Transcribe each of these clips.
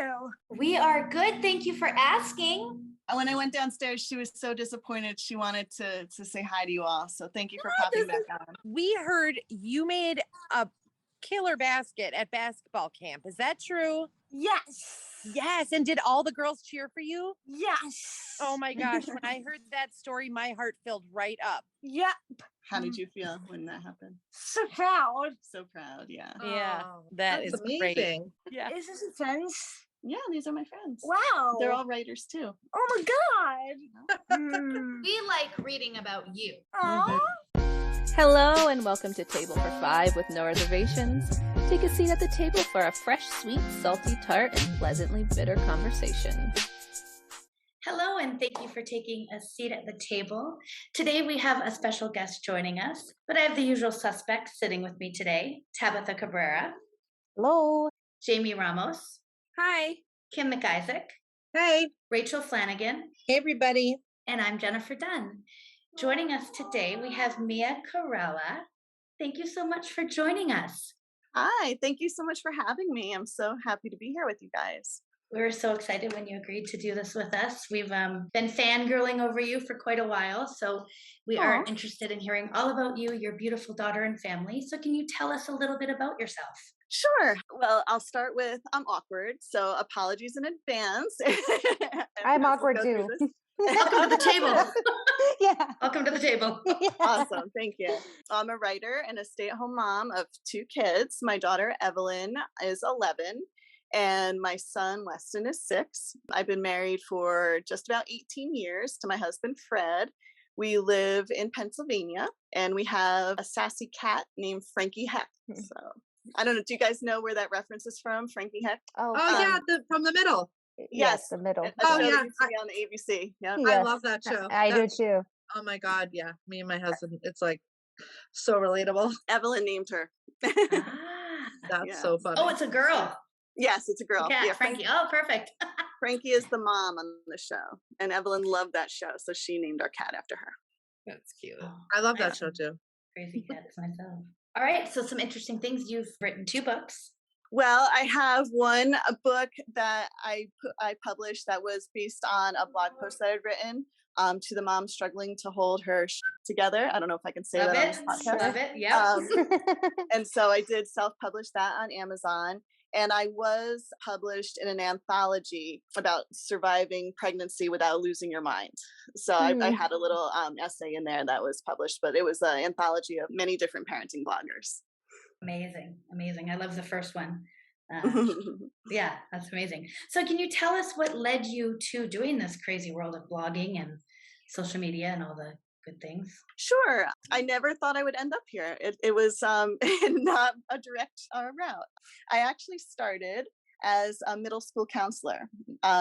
you? We are good. Thank you for asking. When I went downstairs, she was so disappointed. She wanted to say hi to you all. So thank you for popping back on. We heard you made a killer basket at basketball camp. Is that true? Yes. Yes. And did all the girls cheer for you? Yes. Oh my gosh. When I heard that story, my heart filled right up. Yep. How did you feel when that happened? So proud. So proud, yeah. Yeah, Oh, that's amazing. Great. Yeah. Is this a friends? Yeah, these are my friends. Wow. They're all writers too. Oh my God. We like reading about you. Aw. Hello and welcome to Table for Five with No Reservations. Take a seat at the table for a fresh, sweet, salty, tart, and pleasantly bitter conversation. Hello, and thank you for taking a seat at the table. Today we have a special guest joining us, but I have the usual suspects sitting with me today. Tabitha Cabrera. Hello. Jamie Ramos. Hi. Kim McIsaac. Hey. Rachel Flanagan. Hey, everybody. And I'm Jennifer Dunn. Joining us today, we have Mia Carella. Thank you so much for joining us. Hi, thank you so much for having me. I'm so happy to be here with you guys. We were so excited when you agreed to do this with us. We've been fangirling over you for quite a while, so we are interested in hearing all about you, your beautiful daughter and family. So can you tell us a little bit about yourself? Sure. Well, I'll start with I'm awkward, so apologies in advance. I'm awkward too. Welcome to the table. Yeah. Welcome to the table. Awesome. Thank you. I'm a writer and a stay-at-home mom of 2 kids. My daughter, Evelyn, is 11. And my son, Weston, is 6. I've been married for just about 18 years to my husband, Fred. We live in Pennsylvania, and we have a sassy cat named Frankie Heck. So I don't know. Do you guys know where that reference is from, Frankie Heck? Oh, yeah, from the middle. Yes, the middle. Oh, yeah. On the ABC. Yeah. Yes. I love that show. I do too. Oh my God. Yeah. Me and my husband. It's like so relatable. Evelyn named her. That's so funny. Oh, it's a girl. Yes, it's a girl. Yeah, Frankie. Oh, perfect. Frankie is the mom on the show, and Evelyn loved that show, so she named our cat after her. That's cute. I love that show too. Crazy cats myself. All right, so some interesting things. You've written 2 books. Well, I have a book that I published that was based on a blog post that I'd written to the mom struggling to hold her together. I don't know if I can say Love that it. on this podcast. Love it. Yeah. And so I did self-publish that on Amazon. And I was published in an anthology about surviving pregnancy without losing your mind. So I had a little essay in there that was published, but it was an anthology of many different parenting bloggers. Amazing. Amazing. I love the first one. Yeah, that's amazing. So can you tell us what led you to doing this crazy world of blogging and social media and all the good things? Sure. I never thought I would end up here. It was not a direct route. I actually started as a middle school counselor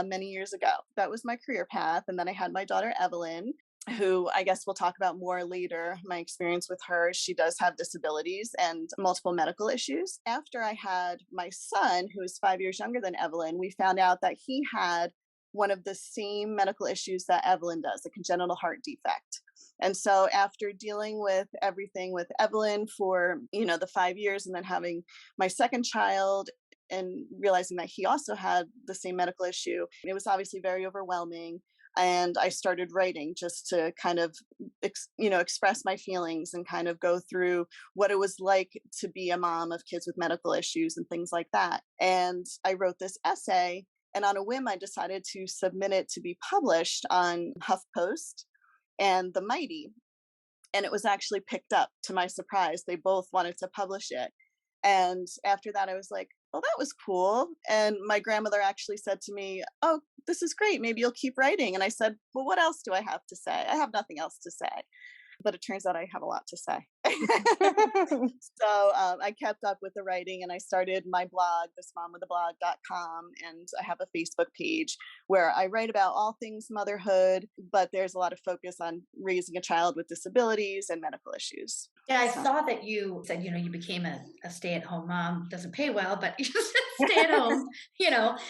many years ago. That was my career path. And then I had my daughter, Evelyn, who I guess we'll talk about more later. My experience with her, she does have disabilities and multiple medical issues. After I had my son, who is 5 years younger than Evelyn, we found out that he had one of the same medical issues that Evelyn does, a congenital heart defect. And so after dealing with everything with Evelyn for, the 5 years and then having my second child and realizing that he also had the same medical issue, it was obviously very overwhelming. And I started writing just to kind of, express my feelings and kind of go through what it was like to be a mom of kids with medical issues and things like that. And I wrote this essay, and on a whim, I decided to submit it to be published on HuffPost and The Mighty. And it was actually picked up, to my surprise. They both wanted to publish it. And after that, I was like, well, that was cool. And my grandmother actually said to me, oh, this is great. Maybe you'll keep writing. And I said, well, what else do I have to say? I have nothing else to say. But it turns out I have a lot to say. So I kept up with the writing, and I started my blog, thismomwithablog.com, and I have a Facebook page where I write about all things motherhood, but there's a lot of focus on raising a child with disabilities and medical issues. Yeah, I saw that you said, you became a stay-at-home mom. Doesn't pay well, but you stay at home.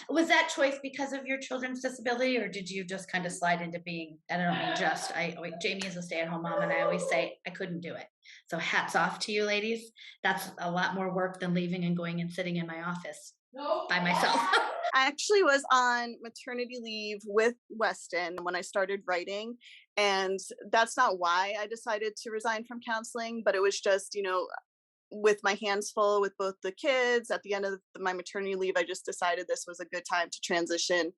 Was that choice because of your children's disability, or did you just kind of slide into being, I don't mean just, Jamie is a stay-at-home mom, and I always say I couldn't do it. So hats off to you ladies. That's a lot more work than leaving and going and sitting in my office by myself. I actually was on maternity leave with Weston when I started writing. And that's not why I decided to resign from counseling, but it was just, with my hands full with both the kids at the end of my maternity leave, I just decided this was a good time to transition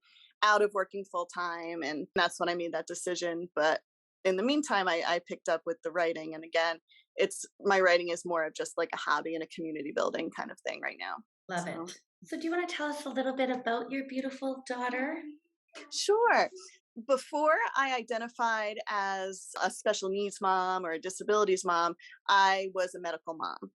out of working full time. And that's when I made that decision. But in the meantime, I picked up with the writing. And again, my writing is more of just like a hobby and a community building kind of thing right now. Love it. So do you want to tell us a little bit about your beautiful daughter? Sure. Before I identified as a special needs mom or a disabilities mom, I was a medical mom.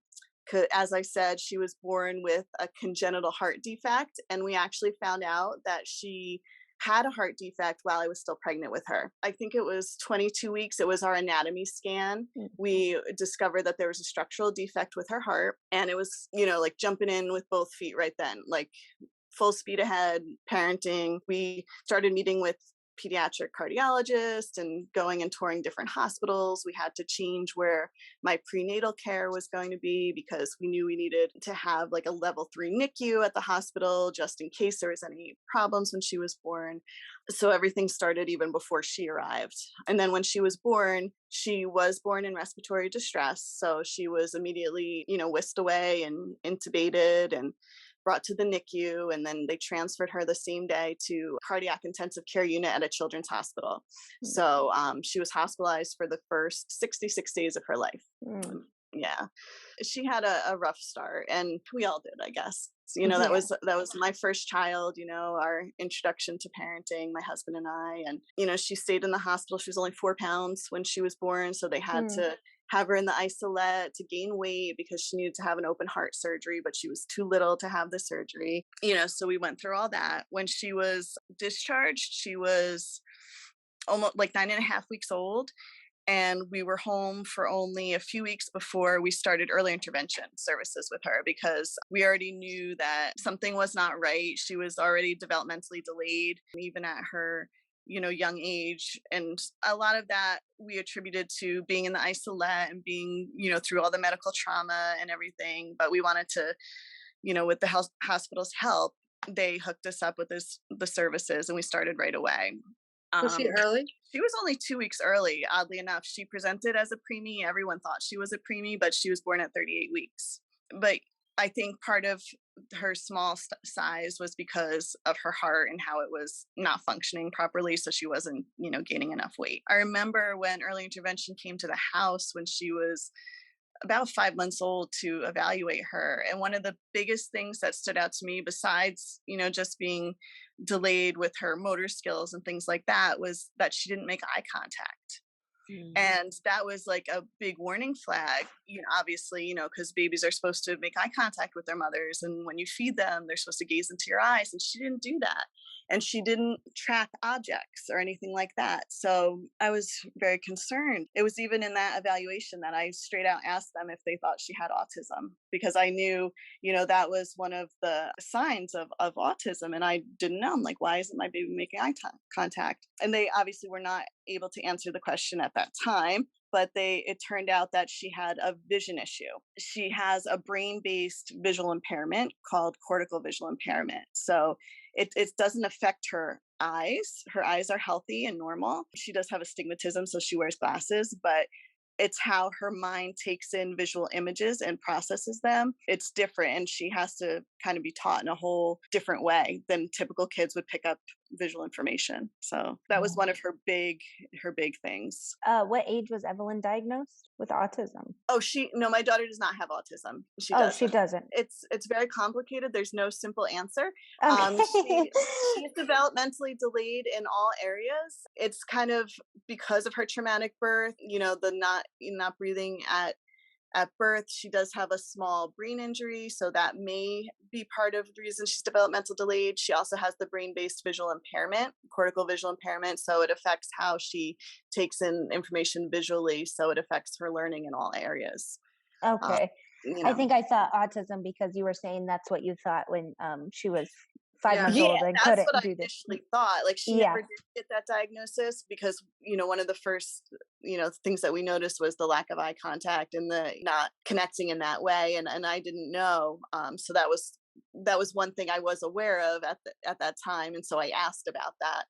As I said, she was born with a congenital heart defect, and we actually found out that she had a heart defect while I was still pregnant with her. I think it was 22 weeks. It was our anatomy scan. We discovered that there was a structural defect with her heart, and it was, like jumping in with both feet right then, like full speed ahead, parenting. We started meeting with pediatric cardiologist and going and touring different hospitals. We had to change where my prenatal care was going to be because we knew we needed to have like a level 3 NICU at the hospital just in case there was any problems when she was born. So everything started even before she arrived. And then when she was born in respiratory distress. So she was immediately, whisked away and intubated and brought to the NICU, and then they transferred her the same day to cardiac intensive care unit at a children's hospital. So she was hospitalized for the first 66 days of her life. Yeah, she had a rough start, and we all did, I guess. That was my first child, our introduction to parenting, my husband and I. And, she stayed in the hospital. She was only 4 pounds when she was born. So they had to have her in the isolette to gain weight because she needed to have an open heart surgery, but she was too little to have the surgery. So we went through all that. When she was discharged, she was almost like 9.5 weeks old. And we were home for only a few weeks before we started early intervention services with her because we already knew that something was not right. She was already developmentally delayed, even at her young age. And a lot of that we attributed to being in the isolette and being, through all the medical trauma and everything. But we wanted to, with the hospital's help, they hooked us up with the services, and we started right away. Was she early? She was only 2 weeks early, oddly enough. She presented as a preemie. Everyone thought she was a preemie, but she was born at 38 weeks. But I think part of her small size was because of her heart and how it was not functioning properly. So she wasn't, gaining enough weight. I remember when early intervention came to the house when she was about 5 months old to evaluate her. And one of the biggest things that stood out to me, besides, just being delayed with her motor skills and things like that, was that she didn't make eye contact. And that was like a big warning flag, obviously, because babies are supposed to make eye contact with their mothers. And when you feed them, they're supposed to gaze into your eyes. And she didn't do that. And she didn't track objects or anything like that. So I was very concerned. It was even in that evaluation that I straight out asked them if they thought she had autism, because I knew, that was one of the signs of autism. And I didn't know. I'm like, why isn't my baby making eye contact? And they obviously were not able to answer the question at that time. But it turned out that she had a vision issue. She has a brain-based visual impairment called cortical visual impairment. So it doesn't affect her eyes. Her eyes are healthy and normal. She does have astigmatism, so she wears glasses, but it's how her mind takes in visual images and processes them. It's different, and she has to kind of be taught in a whole different way than typical kids would pick up visual information. So that was one of her big things. What age was Evelyn diagnosed with autism? Oh, no, my daughter does not have autism. She doesn't. It's very complicated. There's no simple answer. Okay. She's developmentally delayed in all areas. It's kind of because of her traumatic birth, the not breathing at birth. She does have a small brain injury, so that may be part of the reason she's developmental delayed. She also has the brain-based visual impairment, cortical visual impairment, so it affects how she takes in information visually, so it affects her learning in all areas. Okay. I think I thought autism because you were saying that's what you thought when she was 5 months old and couldn't that's what do I this. initially thought. Like she never did get that diagnosis because, one of the first, things that we noticed was the lack of eye contact and the not connecting in that way. And I didn't know. So that was that was one thing I was aware of at that time. And so I asked about that.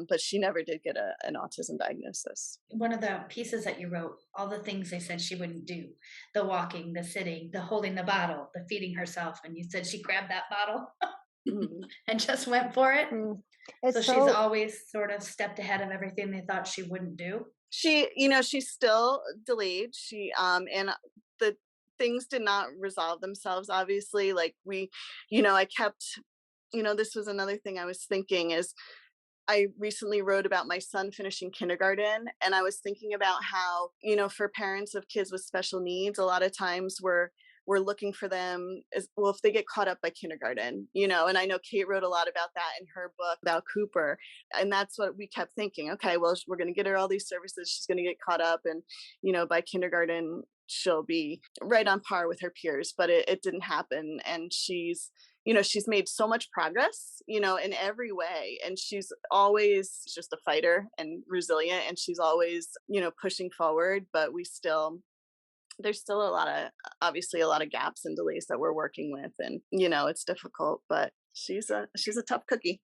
But she never did get an autism diagnosis. One of the pieces that you wrote, all the things they said she wouldn't do, the walking, the sitting, the holding the bottle, the feeding herself. And you said she grabbed that bottle and just went for it. So she's always sort of stepped ahead of everything they thought she wouldn't do. She's still delayed. And the things did not resolve themselves, obviously. Like I kept, this was another thing I was thinking is, I recently wrote about my son finishing kindergarten, and I was thinking about how, for parents of kids with special needs, a lot of times we're looking for them if they get caught up by kindergarten, and I know Kate wrote a lot about that in her book about Cooper. And that's what we kept thinking. Okay, well, we're going to get her all these services. She's going to get caught up, and, by kindergarten, she'll be right on par with her peers, but it didn't happen. And she's made so much progress, in every way. And she's always just a fighter and resilient. And she's always, pushing forward. But there's still obviously a lot of gaps and delays that we're working with. And, it's difficult, but she's a tough cookie.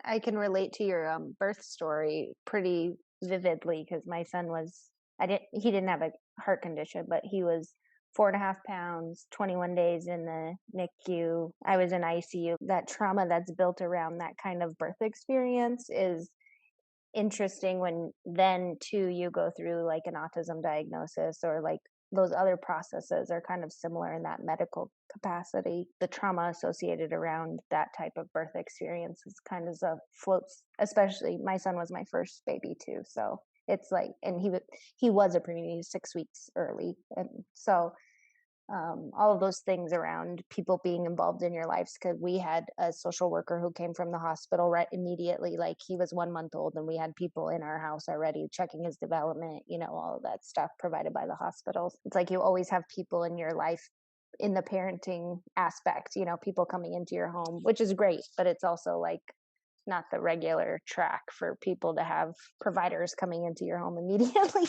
I can relate to your birth story pretty vividly because my son he didn't have a heart condition, but he was 4.5 pounds, 21 days in the NICU. I was in ICU. That trauma that's built around that kind of birth experience is interesting when then too you go through like an autism diagnosis or like those other processes are kind of similar in that medical capacity. The trauma associated around that type of birth experience is kind of floats, especially my son was my first baby too. So it's like, and he was a preemie, he was 6 weeks early. And so all of those things around people being involved in your lives, because we had a social worker who came from the hospital right immediately, like he was 1 month old and we had people in our house already checking his development, all of that stuff provided by the hospitals. It's like you always have people in your life in the parenting aspect, people coming into your home, which is great, but it's also like not the regular track for people to have providers coming into your home immediately,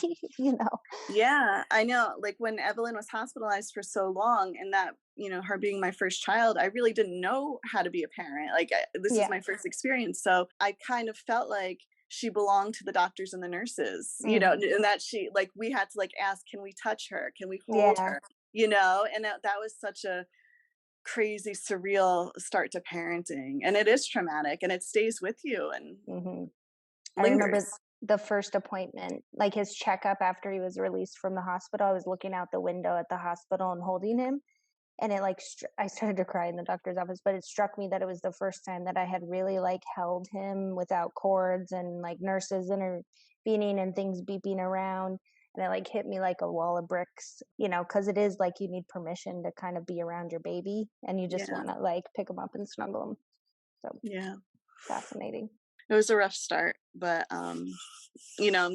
Yeah, I know. Like when Evelyn was hospitalized for so long and that, her being my first child, I really didn't know how to be a parent. Like this is my first experience. So I kind of felt like she belonged to the doctors and the nurses, and that we had to ask, can we touch her? Can we hold her? And that was such a crazy, surreal start to parenting, and it is traumatic and it stays with you and I remember the first appointment, like his checkup after he was released from the hospital. I was looking out the window at the hospital and holding him, and it I started to cry in the doctor's office, but it struck me that it was the first time that I had really held him without cords and nurses intervening and things beeping around. And it hit me like a wall of bricks, because it is you need permission to kind of be around your baby and you just want to pick them up and snuggle them. So yeah, fascinating. It was a rough start, but I'm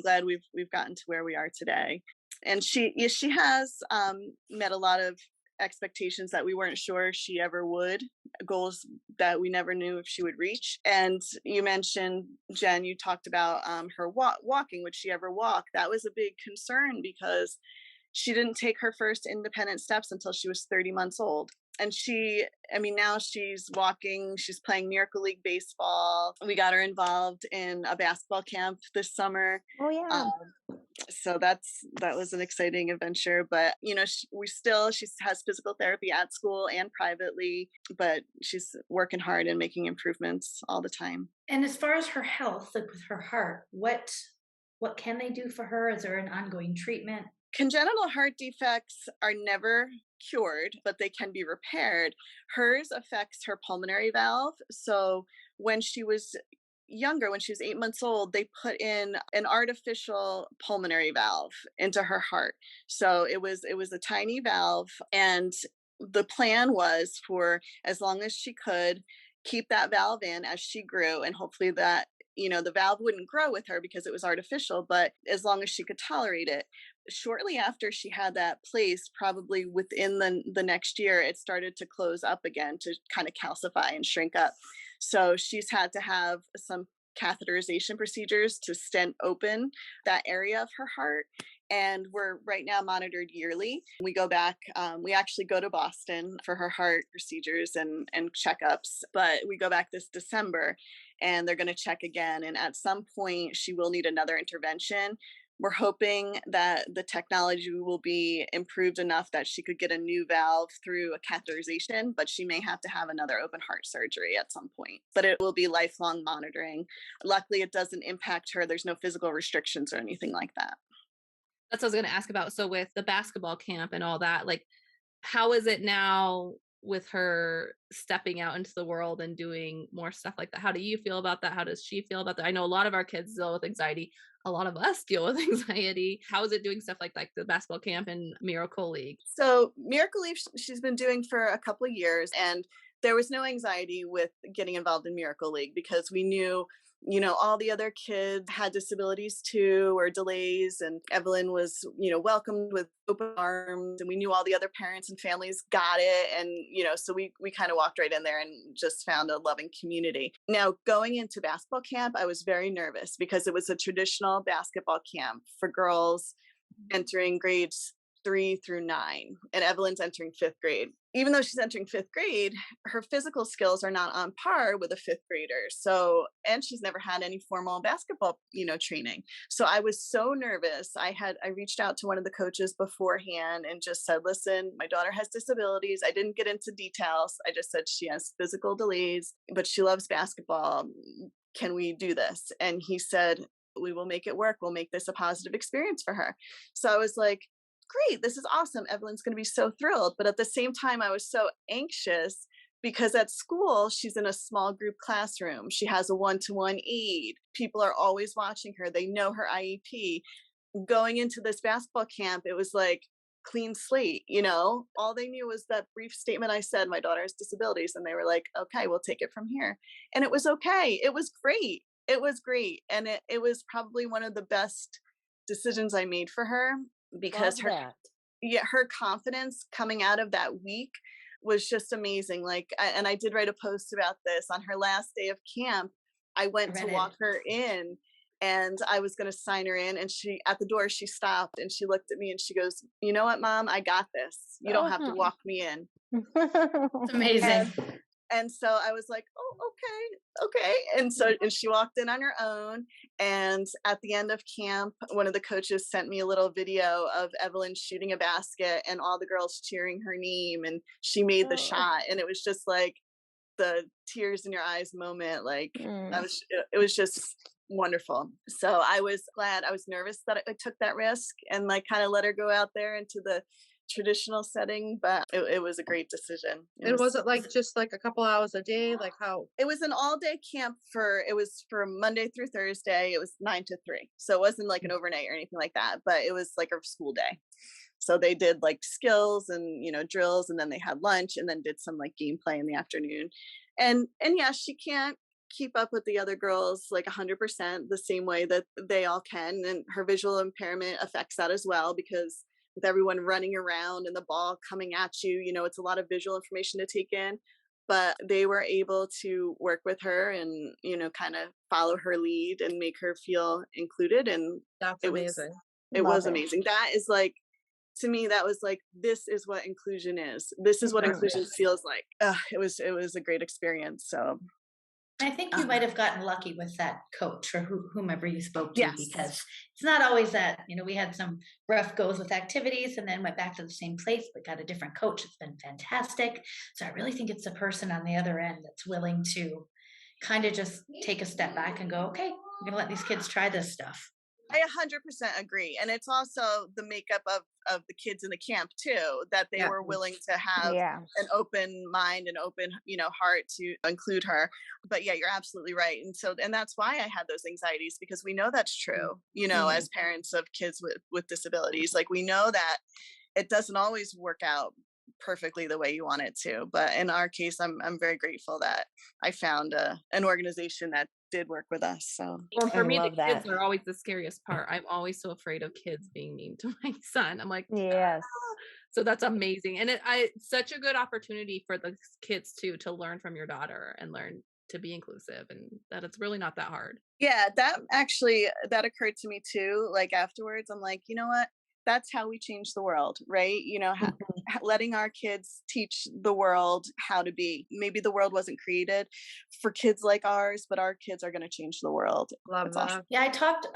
glad we've gotten to where we are today. And she has met a lot of expectations that we weren't sure she ever would, goals that we never knew if she would reach. And you mentioned, Jen, you talked about her walking. Would she ever walk? That was a big concern because she didn't take her first independent steps until she was 30 months old. And now she's walking, she's playing Miracle League baseball. We got her involved in a basketball camp this summer. Oh yeah. So that was an exciting adventure, but she has physical therapy at school and privately, but she's working hard and making improvements all the time. And as far as her health, with her heart, what can they do for her? Is there an ongoing treatment? Congenital heart defects are never cured, but they can be repaired. Hers affects her pulmonary valve. So when she was younger, when she was 8 months old, they put in an artificial pulmonary valve into her heart. So it was a tiny valve, and the plan was for as long as she could keep that valve in as she grew, and hopefully that the valve wouldn't grow with her because it was artificial, but as long as she could tolerate it. Shortly after she had that placed, probably within the next year, it started to close up again, to kind of calcify and shrink up. So she's had to have some catheterization procedures to stent open that area of her heart. and we're right now monitored yearly. We go back, we actually go to Boston for her heart procedures and checkups, but we go back this December and they're going to check again. And at some point, she will need another intervention. We're hoping that the technology will be improved enough that she could get a new valve through a catheterization, but she may have to have another open heart surgery at some point. But it will be lifelong monitoring. Luckily, it doesn't impact her. There's no physical restrictions or anything like that. That's what I was going to ask about. So with the basketball camp and all that, like, how is it now with her stepping out into the world and doing more stuff like that? How do you feel about that? How does she feel about that? I know a lot of our kids deal with anxiety. A lot of us deal with anxiety. How is it doing stuff like the basketball camp and Miracle League? So Miracle League, she's been doing for a couple of years, and there was no anxiety with getting involved in Miracle League because we knew, all the other kids had disabilities too, or delays, and Evelyn was, welcomed with open arms, and we knew all the other parents and families got it. And, so we kind of walked right in there and just found a loving community. Now, going into basketball camp, I was very nervous because it was a traditional basketball camp for girls entering grades 3 through 9, and Evelyn's entering 5th grade. Even though she's entering 5th grade, her physical skills are not on par with a 5th grader. So, and she's never had any formal basketball, training. So I was so nervous. I reached out to one of the coaches beforehand and just said, listen, my daughter has disabilities. I didn't get into details. I just said she has physical delays, but she loves basketball. Can we do this? And he said, we will make it work. We'll make this a positive experience for her. So I was like, great, this is awesome. Evelyn's going to be so thrilled. But at the same time, I was so anxious because at school, she's in a small group classroom. She has a one-to-one aide. People are always watching her. They know her IEP. Going into this basketball camp, it was like clean slate, all they knew was that brief statement I said, my daughter has disabilities. And they were like, okay, we'll take it from here. And it was okay. It was great. It was great. And it was probably one of the best decisions I made for her, because her confidence coming out of that week was just amazing. And I did write a post about this on her last day of camp. I went to walk her in and I was going to sign her in, and at the door, she stopped and she looked at me and she goes, you know what, Mom, I got this. You don't have to walk me in. It's amazing. And so I was like, oh, okay. And she walked in on her own. And at the end of camp, one of the coaches sent me a little video of Evelyn shooting a basket and all the girls cheering her name. And she made the shot. And it was just like the tears in your eyes moment. It was just wonderful. So I was glad. I was nervous that I took that risk and kind of let her go out there into the traditional setting, but it was a great decision. It wasn't just a couple hours a day, how? It was an all-day camp it was from Monday through Thursday. It was 9 to 3. So it wasn't an overnight or anything like that, but it was a school day. So they did skills and, drills, and then they had lunch and then did some gameplay in the afternoon. And yeah, she can't keep up with the other girls 100% the same way that they all can. And her visual impairment affects that as well, because with everyone running around and the ball coming at you, it's a lot of visual information to take in. But they were able to work with her and, kind of follow her lead and make her feel included. And that's amazing. It was amazing. That is to me, that was this is what inclusion is. This is what inclusion feels like. It was a great experience. So I think you might have gotten lucky with that coach or whomever you spoke to, yes, because it's not always that, we had some rough goes with activities and then went back to the same place, but got a different coach. It's been fantastic. So I really think it's the person on the other end that's willing to kind of just take a step back and go, okay, we're going to let these kids try this stuff. I 100% agree. And it's also the makeup of the kids in the camp too, that they were willing to have an open mind and open, heart to include her. But yeah, you're absolutely right. And that's why I had those anxieties, because we know that's true, as parents of kids with disabilities, we know that it doesn't always work out perfectly the way you want it to. But in our case, I'm very grateful that I found an organization that did work with us. So well, for me, the kids are always the scariest part. I'm always so afraid of kids being mean to my son. I'm like, yes. So that's amazing. And it's such a good opportunity for the kids too, to learn from your daughter and learn to be inclusive, and that it's really not that hard. Yeah, that occurred to me too. Afterwards, I'm like, you know what? that's how we change the world, right? Mhm. Letting our kids teach the world how to be. Maybe the world wasn't created for kids like ours, but our kids are going to change the world. Love It's awesome. that. Yeah, I talked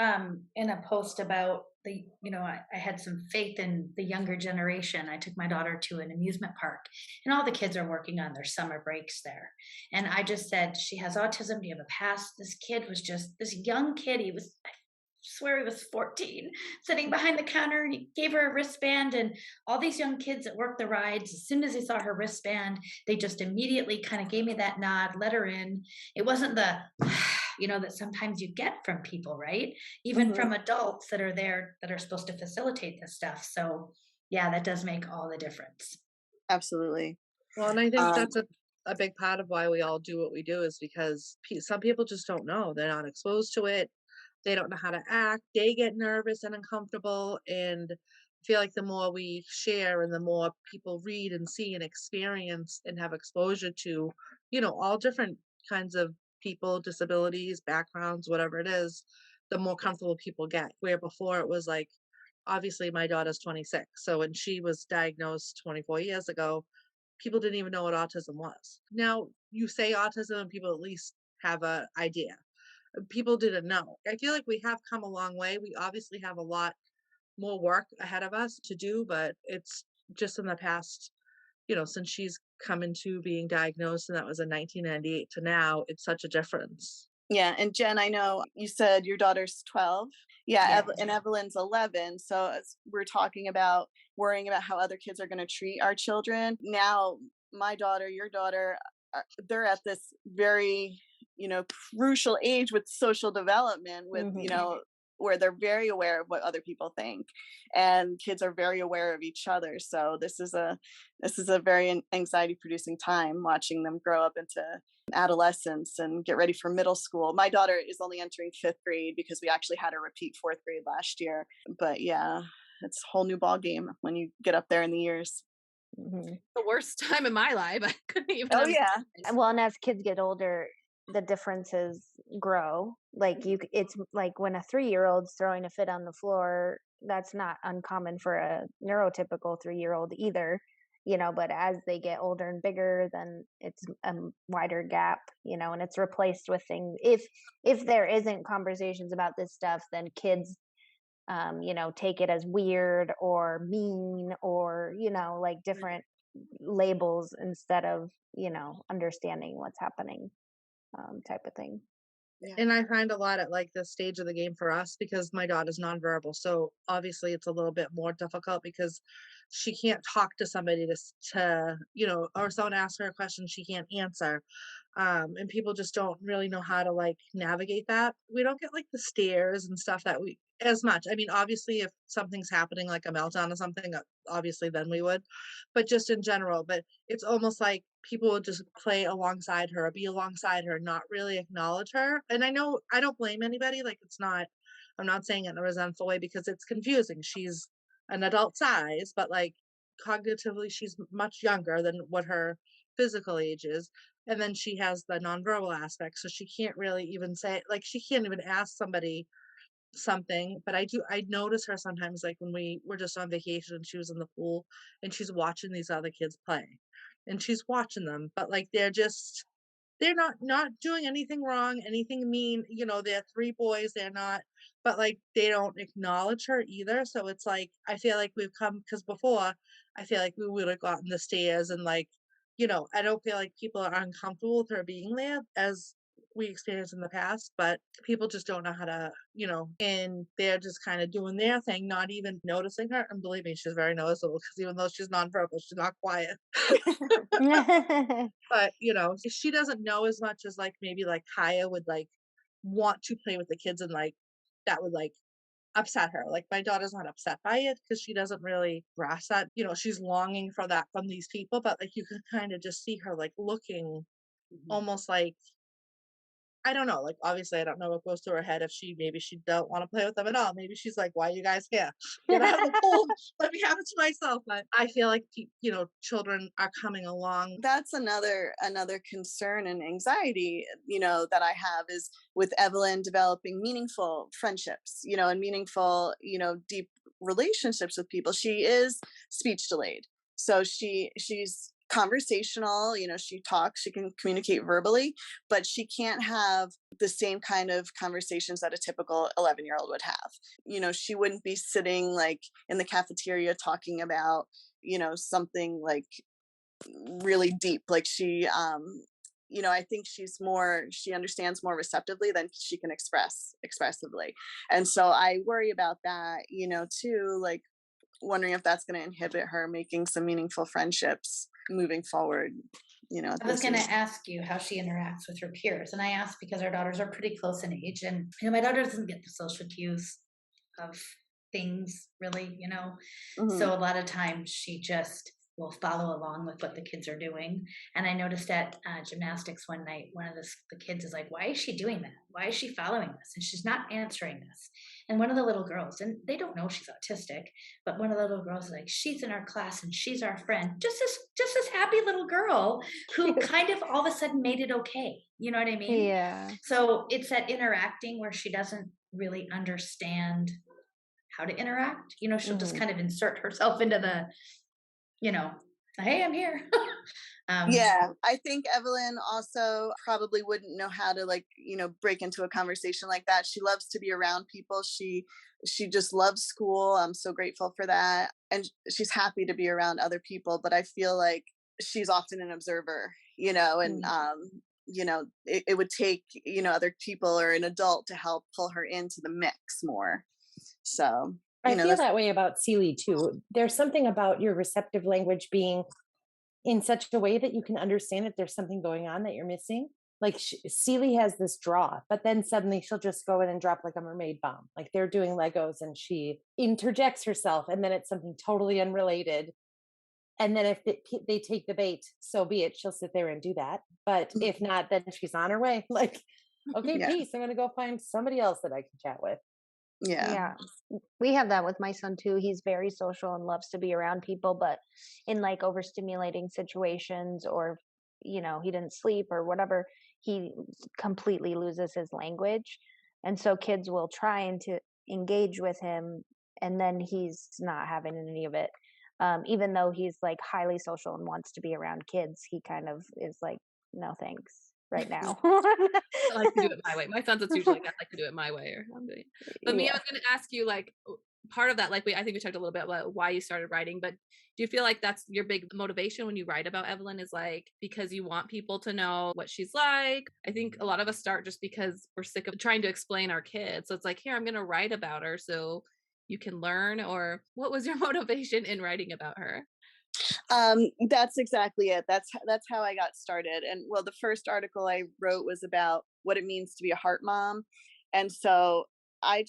in a post about I had some faith in the younger generation. I took my daughter to an amusement park, and all the kids are working on their summer breaks there. And I just said, she has autism. Do you have a past? This kid was just this young kid. I swear he was 14, sitting behind the counter, and he gave her a wristband. And all these young kids that work the rides, as soon as they saw her wristband, they just immediately kind of gave me that nod, let her in. It wasn't the that sometimes you get from people, right? Even Mhm. from adults that are there that are supposed to facilitate this stuff. So yeah, that does make all the difference. Absolutely. Well, and I think Um, that's a big part of why we all do what we do is because some people just don't know. They're not exposed to it. They don't know how to act. They get nervous and uncomfortable. And I feel like the more we share and the more people read and see and experience and have exposure to, all different kinds of people, disabilities, backgrounds, whatever it is, the more comfortable people get. Where before it was like, obviously my daughter's 26. So when she was diagnosed 24 years ago, people didn't even know what autism was. Now you say autism and people at least have an idea. People didn't know. I feel like we have come a long way. We obviously have a lot more work ahead of us to do, but it's just in the past, since she's come into being diagnosed, and that was in 1998 to now, it's such a difference. yeah. And Jen, I know you said your daughter's 12. Yeah. Yeah. And Evelyn's 11. So as we're talking about worrying about how other kids are going to treat our children. Now, my daughter, your daughter, they're at this very, crucial age with social development with, Mhm. where they're very aware of what other people think, and kids are very aware of each other. So this is a very anxiety producing time, watching them grow up into adolescence and get ready for middle school. My daughter is only entering 5th grade because we actually had her repeat 4th grade last year. But yeah, it's a whole new ball game when you get up there in the years. Mhm. The worst time in my life. I couldn't even Oh imagine. yeah. Well, and as kids get older, the differences grow. Like it's like when a 3-year-old's throwing a fit on the floor, that's not uncommon for a neurotypical 3-year-old either. But as they get older and bigger, then it's a wider gap, and it's replaced with things. If there isn't conversations about this stuff, then kids take it as weird or mean or like different labels instead of understanding what's happening, type of thing. Yeah. And I find a lot at like this stage of the game for us because my daughter's nonverbal. So obviously it's a little bit more difficult because she can't talk to somebody or someone asks her a question she can't answer. And people just don't really know how to like navigate that. We don't get like the stares and stuff that we as much. I mean, obviously if something's happening like a meltdown or something, obviously then we would, but just in general. But it's almost like people would just play alongside her, be alongside her, not really acknowledge her. And I know I don't blame anybody. Like I'm not saying it in a resentful way because it's confusing. She's an adult size, but like cognitively, she's much younger than what her physical age is. And then she has the nonverbal aspect. So she can't really even say, like, she can't even ask somebody something. But I notice her sometimes, like when we were just on vacation and she was in the pool and she's watching these other kids play and she's watching them, but like they're not doing anything wrong, anything mean. They're 3 boys, they're not, but like they don't acknowledge her either. So it's like I feel like we've come because before I feel like we would have gotten the stares and like, I don't feel like people are uncomfortable with her being there as we experienced in the past, but people just don't know how to, and they're just kind of doing their thing, not even noticing her. And believe me, she's very noticeable because even though she's nonverbal, she's not quiet. But she doesn't know as much as like maybe like Kaya would like want to play with the kids, and like that would like upset her. Like my daughter's not upset by it because she doesn't really grasp that. She's longing for that from these people, but like you can kind of just see her like looking almost like I don't know. Like obviously I don't know what goes through her head if maybe she don't want to play with them at all. Maybe she's like, why are you guys here? Get out of the pool. Let me have it to myself. But I feel like children are coming along. That's another concern and anxiety, that I have is with Evelyn developing meaningful friendships, and meaningful, deep relationships with people. She is speech delayed. So she's conversational, she talks, she can communicate verbally, but she can't have the same kind of conversations that a typical 11-year-old would have. She wouldn't be sitting like in the cafeteria talking about, something like really deep. Like I think she understands more receptively than she can expressively. And so I worry about that, too, like wondering if that's going to inhibit her making some meaningful friendships moving forward. I was going to ask you how she interacts with her peers. And I asked because our daughters are pretty close in age. And, my daughter doesn't get the social cues of things really, So a lot of times she just will follow along with what the kids are doing. And I noticed at gymnastics one night, one of the kids is like, why is she doing that? Why is she following this? And she's not answering this. And one of the little girls, and they don't know she's autistic, but one of the little girls is like, she's in our class and she's our friend. Just this happy little girl who kind of all of a sudden made it okay. You know what I mean? Yeah. So it's that interacting where she doesn't really understand how to interact. She'll just kind of insert herself into the, hey, I'm here. Yeah, I think Evelyn also probably wouldn't know how to break into a conversation like that. She loves to be around people. She just loves school. I'm so grateful for that. And she's happy to be around other people, but I feel like she's often an observer, and it would take, other people or an adult to help pull her into the mix more. So I feel that way about Celie too. There's something about your receptive language being in such a way that you can understand that there's something going on that you're missing. Like Celie has this draw, but then suddenly she'll just go in and drop like a mermaid bomb. Like they're doing Legos and she interjects herself and then it's something totally unrelated. And then if they take the bait, so be it. She'll sit there and do that. But if not, then she's on her way. Like, okay, peace. I'm going to go find somebody else that I can chat with. Yeah. We have that with my son too. He's very social and loves to be around people, but in like overstimulating situations or he didn't sleep or whatever, he completely loses his language. And so kids will try and to engage with him and then he's not having any of it. Even though he's like highly social and wants to be around kids, he kind of is like, no thanks right now. I like to do it my way. My son's usually like, I like to do it my way or something. But Mia, I was going to ask you, like, part of that, like I think we talked a little bit about why you started writing, but do you feel like that's your big motivation when you write about Evelyn is like because you want people to know what she's like? I think a lot of us start just because we're sick of trying to explain our kids. So it's like, here, I'm going to write about her so you can learn. Or what was your motivation in writing about her? That's exactly it. That's how I got started. And well, the first article I wrote was about what it means to be a heart mom. And so I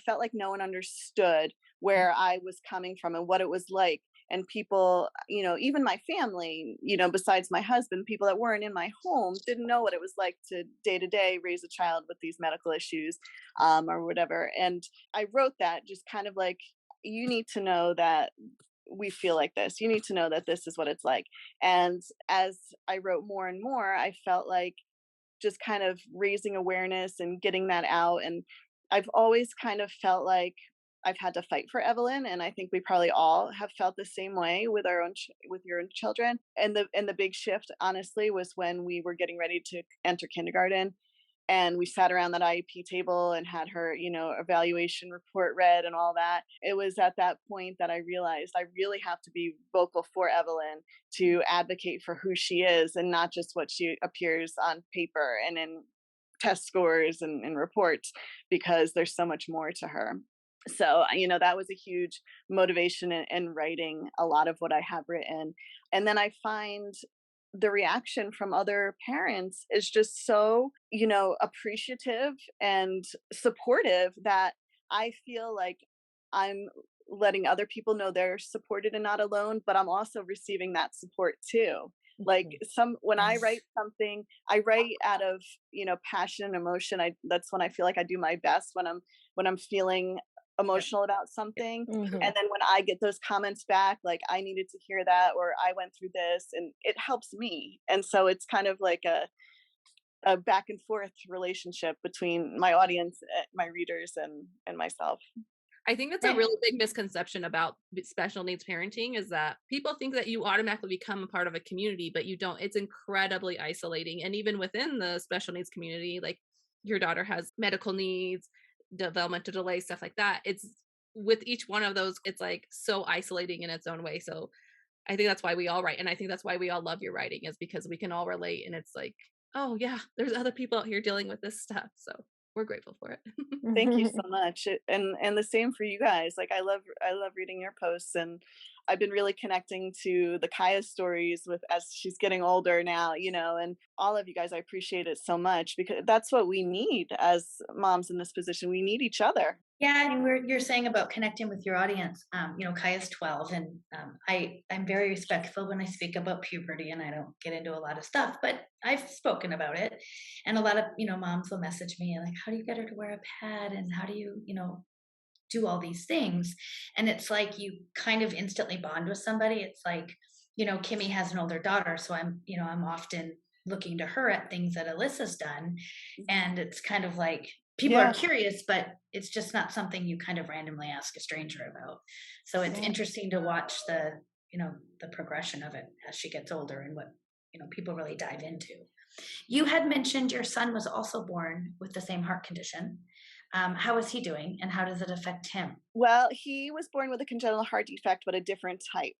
felt like no one understood where I was coming from and what it was like. And people, even my family, besides my husband, people that weren't in my home didn't know what it was like to day to day raise a child with these medical issues, or whatever. And I wrote that just kind of like, you need to know that we feel like this. You need to know that this is what it's like. And as I wrote more and more, I felt like just kind of raising awareness and getting that out. And I've always kind of felt like I've had to fight for Evelyn, and I think we probably all have felt the same way with our own with your own children. And the big shift, honestly, was when we were getting ready to enter kindergarten, and we sat around that IEP table and had her, evaluation report read and all that. It was at that point that I realized I really have to be vocal for Evelyn to advocate for who she is and not just what she appears on paper and in test scores and reports, because there's so much more to her. So, that was a huge motivation in writing a lot of what I have written. And then I find the reaction from other parents is just so, appreciative and supportive that I feel like I'm letting other people know they're supported and not alone, but I'm also receiving that support too. Like when I write something, I write out of, passion and emotion. That's when I feel like I do my best, when I'm feeling emotional about something. And then when I get those comments back, like I needed to hear that, or I went through this, and it helps me. And so it's kind of like a back and forth relationship between my audience, my readers, and myself. I think that's a really big misconception about special needs parenting is that people think that you automatically become a part of a community, but you don't. It's incredibly isolating. And even within the special needs community, like your daughter has medical needs, developmental delay, stuff like that. It's with each one of those, it's like so isolating in its own way. So I think that's why we all write. And I think that's why we all love your writing is because we can all relate. And it's like, oh yeah, there's other people out here dealing with this stuff. So we're grateful for it. Thank you so much. And the same for you guys. Like I love reading your posts, and I've been really connecting to the Kaya stories with as she's getting older now, and all of you guys, I appreciate it so much because that's what we need as moms in this position. We need each other. Yeah, and you're saying about connecting with your audience. Kaya's 12, and I'm very respectful when I speak about puberty, and I don't get into a lot of stuff, but I've spoken about it, and a lot of moms will message me like, "How do you get her to wear a pad? And how do you do all these things?" And it's like you kind of instantly bond with somebody. It's like Kimmy has an older daughter, so I'm often looking to her at things that Alyssa's done, and it's kind of like. People are curious, but it's just not something you kind of randomly ask a stranger about. So it's interesting to watch the progression of it as she gets older and what, people really dive into. You had mentioned your son was also born with the same heart condition. How is he doing and how does it affect him? Well, he was born with a congenital heart defect, but a different type.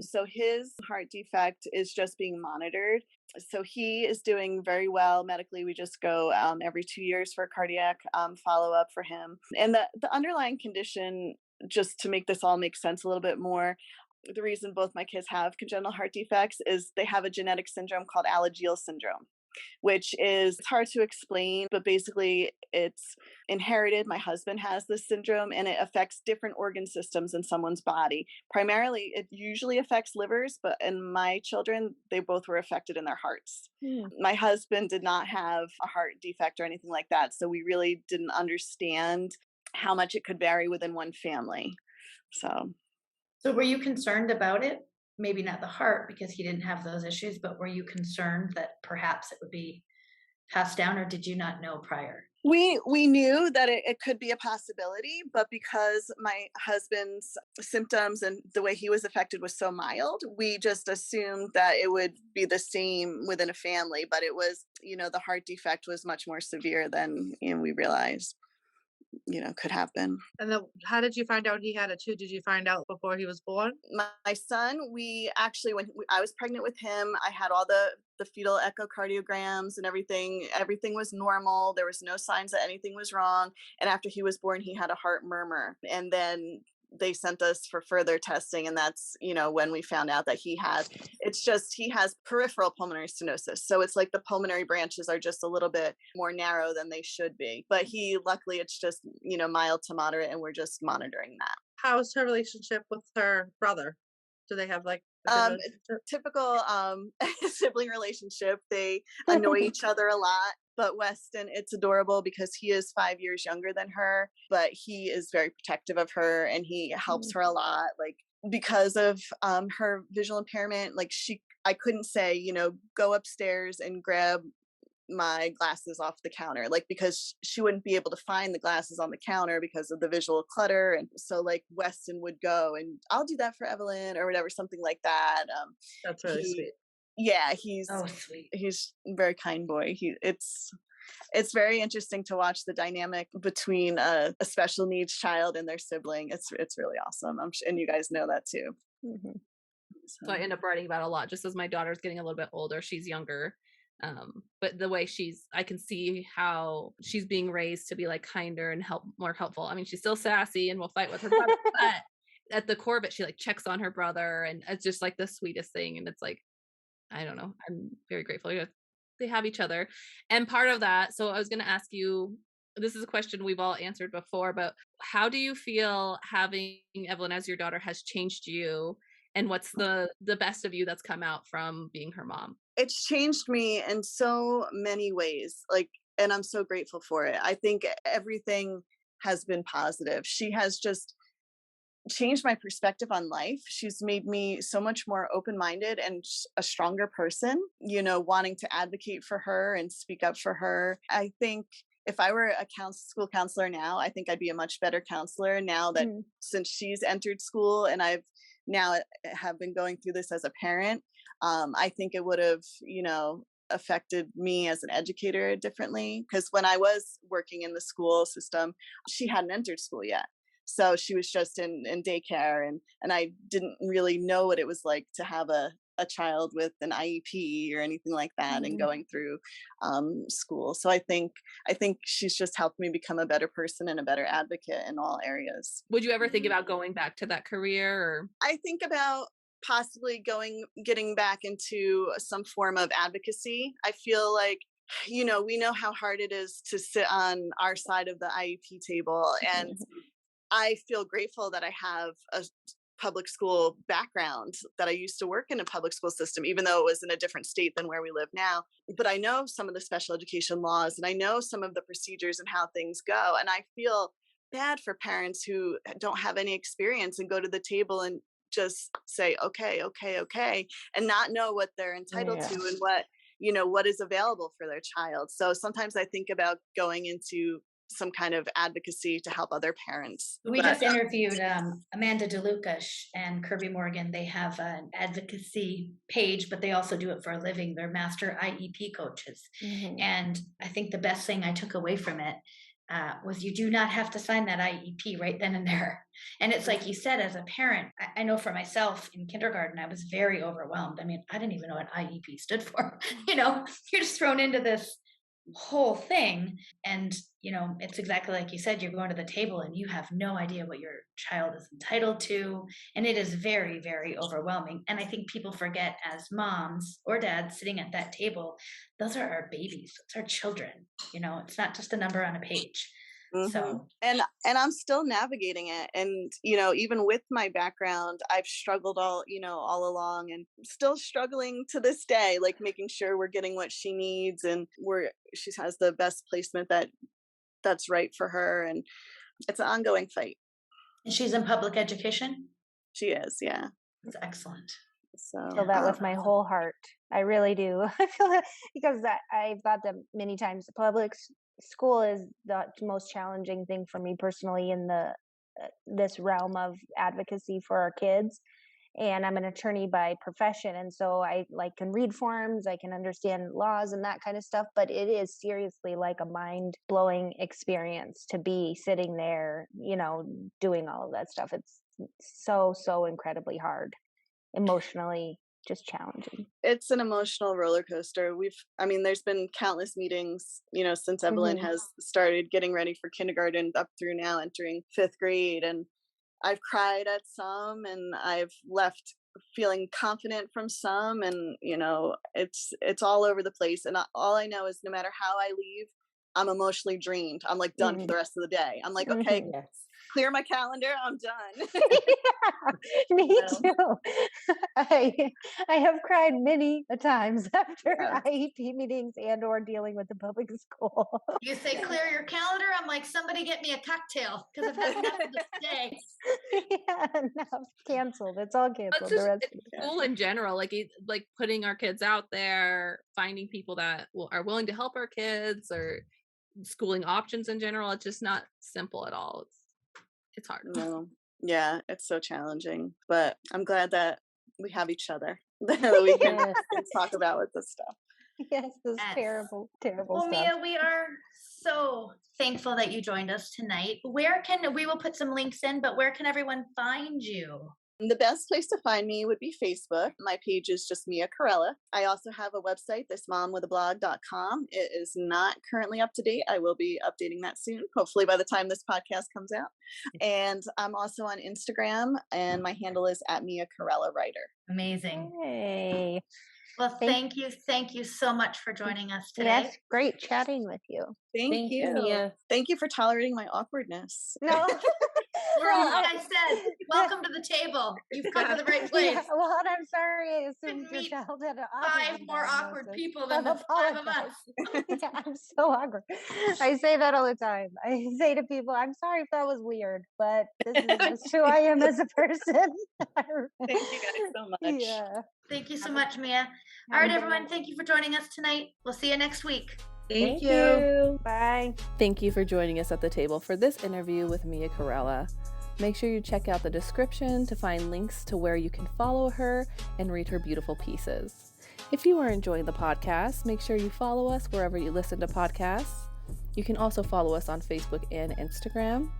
So his heart defect is just being monitored. So he is doing very well medically. We just go every 2 years for a cardiac follow-up for him. And the underlying condition, just to make this all make sense a little bit more, the reason both my kids have congenital heart defects is they have a genetic syndrome called Alagille syndrome, which is hard to explain, but basically it's inherited. My husband has this syndrome and it affects different organ systems in someone's body. Primarily, it usually affects livers, but in my children, they both were affected in their hearts. My husband did not have a heart defect or anything like that, so we really didn't understand how much it could vary within one family. So were you concerned about it? Maybe not the heart because he didn't have those issues, but were you concerned that perhaps it would be passed down, or did you not know prior? We knew that it could be a possibility, but because my husband's symptoms and the way he was affected was so mild, we just assumed that it would be the same within a family. But it was, the heart defect was much more severe than we realized. Could happen. And then how did you find out he had it too? Did you find out before he was born? My son, we actually, when I was pregnant with him, I had all the fetal echocardiograms and everything. Everything was normal. There was no signs that anything was wrong. And after he was born, he had a heart murmur. And then they sent us for further testing, and that's when we found out that he has peripheral pulmonary stenosis, so it's like the pulmonary branches are just a little bit more narrow than they should be, but luckily it's just mild to moderate, and we're just monitoring that. How's her relationship with her brother? Do they have like a typical sibling relationship? They annoy each other a lot. But Weston, it's adorable because he is 5 years younger than her, but he is very protective of her and he helps her a lot. Like because of her visual impairment, like I couldn't say, go upstairs and grab my glasses off the counter, like because she wouldn't be able to find the glasses on the counter because of the visual clutter. And so like Weston would go and I'll do that for Evelyn or whatever, something like that. That's really sweet. Yeah, he's sweet. He's a very kind boy. It's very interesting to watch the dynamic between a special needs child and their sibling. It's really awesome. And you guys know that too. Mm-hmm. So I end up writing about a lot just as my daughter's getting a little bit older. She's younger. But the way I can see how she's being raised to be like kinder and more helpful. I mean, she's still sassy and will fight with her brother, but at the core of it, she like checks on her brother and it's just like the sweetest thing. And it's like, I don't know. I'm very grateful they have each other. And part of that, so I was going to ask you, this is a question we've all answered before, but how do you feel having Evelyn as your daughter has changed you? And what's the best of you that's come out from being her mom? It's changed me in so many ways. And I'm so grateful for it. I think everything has been positive. She has just changed my perspective on life. She's made me so much more open-minded and a stronger person, wanting to advocate for her and speak up for her. I think if I were a school counselor now, I think I'd be a much better counselor now that since she's entered school and I've now have been going through this as a parent. I think it would have, affected me as an educator differently, because when I was working in the school system, she hadn't entered school yet. So she was just in daycare, and I didn't really know what it was like to have a child with an IEP or anything like that and going through school. So I think she's just helped me become a better person and a better advocate in all areas. Would you ever think about going back to that career? Or I think about possibly getting back into some form of advocacy. I feel like, we know how hard it is to sit on our side of the IEP table. And I feel grateful that I have a public school background, that I used to work in a public school system, even though it was in a different state than where we live now. But I know some of the special education laws, and I know some of the procedures and how things go. And I feel bad for parents who don't have any experience and go to the table and just say, okay, and not know what they're entitled to and what is available for their child. So sometimes I think about going into some kind of advocacy to help other parents. We just interviewed Amanda DeLuca and Kirby Morgan. They have an advocacy page, but they also do it for a living. They're master IEP coaches. And I think the best thing I took away from it was you do not have to sign that IEP right then and there. And it's like you said, as a parent, I know for myself in kindergarten, I was very overwhelmed. I mean, I didn't even know what IEP stood for. You're just thrown into this whole thing. And, it's exactly like you said, you're going to the table and you have no idea what your child is entitled to. And it is very, very overwhelming. And I think people forget, as moms or dads sitting at that table, those are our babies. It's our children. It's not just a number on a page. So and I'm still navigating it, and even with my background, I've struggled all along, and still struggling to this day, like making sure we're getting what she needs and she has the best placement that's right for her, and it's an ongoing fight. And she's in public education? She is, yeah. That's excellent. So I feel that with my whole heart. I really do. I feel that because I've thought that many times. Public school is the most challenging thing for me personally in this realm of advocacy for our kids. And I'm an attorney by profession, and so I can read forms, I can understand laws and that kind of stuff, but it is seriously like a mind-blowing experience to be sitting there, doing all of that stuff. It's so incredibly hard, emotionally just challenging. It's an emotional roller coaster. There's been countless meetings, since Evelyn has started getting ready for kindergarten up through now entering 5th grade. And I've cried at some, and I've left feeling confident from some, and it's all over the place. And all I know is no matter how I leave, I'm emotionally drained. I'm like done for the rest of the day. I'm like, okay, clear my calendar, I'm done. Me too. I have cried many a times after IEP meetings and or dealing with the public school. You say clear your calendar, I'm like, somebody get me a cocktail because I've had enough of this day. No, canceled. It's all canceled. The rest of school in general, like putting our kids out there, finding people that are willing to help our kids, or schooling options in general. It's just not simple at all. It's hard. No. Yeah, it's so challenging, but I'm glad that we have each other that we can talk about with this stuff. Yes, this terrible stuff. Mia, we are so thankful that you joined us tonight. We will put some links in, but where can everyone find you? The best place to find me would be Facebook. My page is just Mia Carella. I also have a website, thismomwithablog.com. It is not currently up to date. I will be updating that soon, hopefully by the time this podcast comes out. And I'm also on Instagram, and my handle is @MiaCarellaWriter. Amazing. Hey. Well, thank you so much for joining us today. Yes, great chatting with you. Thank you. Mia. Thank you for tolerating my awkwardness. No. Well, like I said, welcome to the table. You've come to the right place. Yeah, well, and I'm sorry I assumed your Meet child had an 5 more awkward people than the 5 of us. Yeah, I'm so awkward. I say that all the time. I say to people, I'm sorry if that was weird, but this is just who I am as a person. Thank you guys so much. Yeah. Thank you so much, Mia. All right, everyone. Thank you for joining us tonight. We'll see you next week. Thank you. Bye. Thank you for joining us at the table for this interview with Mia Carella. Make sure you check out the description to find links to where you can follow her and read her beautiful pieces. If you are enjoying the podcast, make sure you follow us wherever you listen to podcasts. You can also follow us on Facebook and Instagram.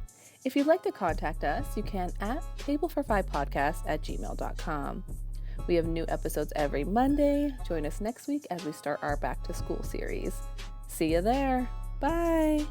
If you'd like to contact us, you can at tablefor5podcast@gmail.com. We have new episodes every Monday. Join us next week as we start our back to school series. See you there. Bye.